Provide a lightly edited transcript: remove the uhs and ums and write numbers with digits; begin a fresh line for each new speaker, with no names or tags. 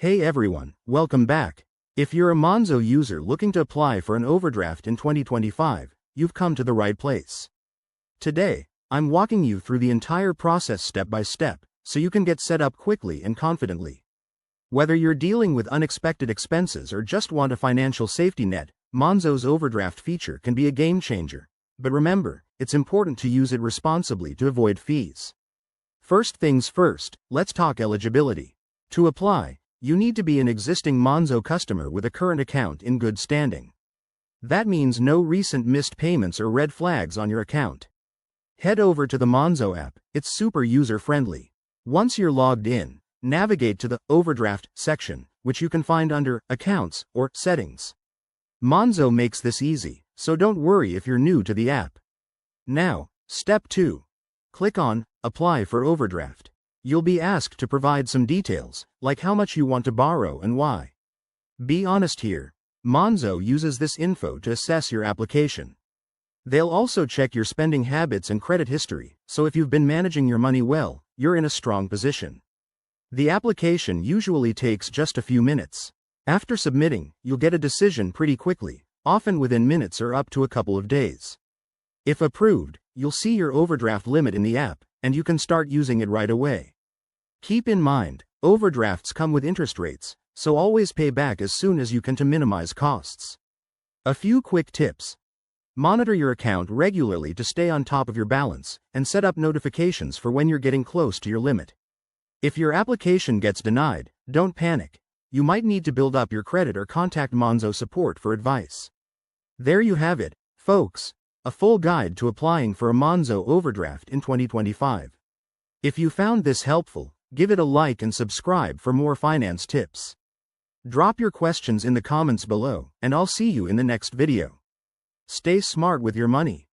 Hey everyone, welcome back. If you're a Monzo user looking to apply for an overdraft in 2025, you've come to the right place. Today, I'm walking you through the entire process step by step, so you can get set up quickly and confidently. Whether you're dealing with unexpected expenses or just want a financial safety net, Monzo's overdraft feature can be a game changer. But remember, it's important to use it responsibly to avoid fees. First things first, let's talk eligibility. To apply, you need to be an existing Monzo customer with a current account in good standing. That means no recent missed payments or red flags on your account. Head over to the Monzo app, it's super user-friendly. Once you're logged in, navigate to the Overdraft section, which you can find under Accounts or Settings. Monzo makes this easy, so don't worry if you're new to the app. Now, Step 2. Click on Apply for Overdraft. You'll be asked to provide some details, like how much you want to borrow and why. Be honest here. Monzo uses this info to assess your application. They'll also check your spending habits and credit history, so if you've been managing your money well, you're in a strong position. The application usually takes just a few minutes. After submitting, you'll get a decision pretty quickly, often within minutes or up to a couple of days. If approved, you'll see your overdraft limit in the app, and you can start using it right away. Keep in mind, overdrafts come with interest rates, so always pay back as soon as you can to minimize costs. A few quick tips. Monitor your account regularly to stay on top of your balance, and set up notifications for when you're getting close to your limit. If your application gets denied, don't panic. You might need to build up your credit or contact Monzo support for advice. There you have it, folks. A full guide to applying for a Monzo overdraft in 2025. If you found this helpful, give it a like and subscribe for more finance tips. Drop your questions in the comments below, and I'll see you in the next video. Stay smart with your money.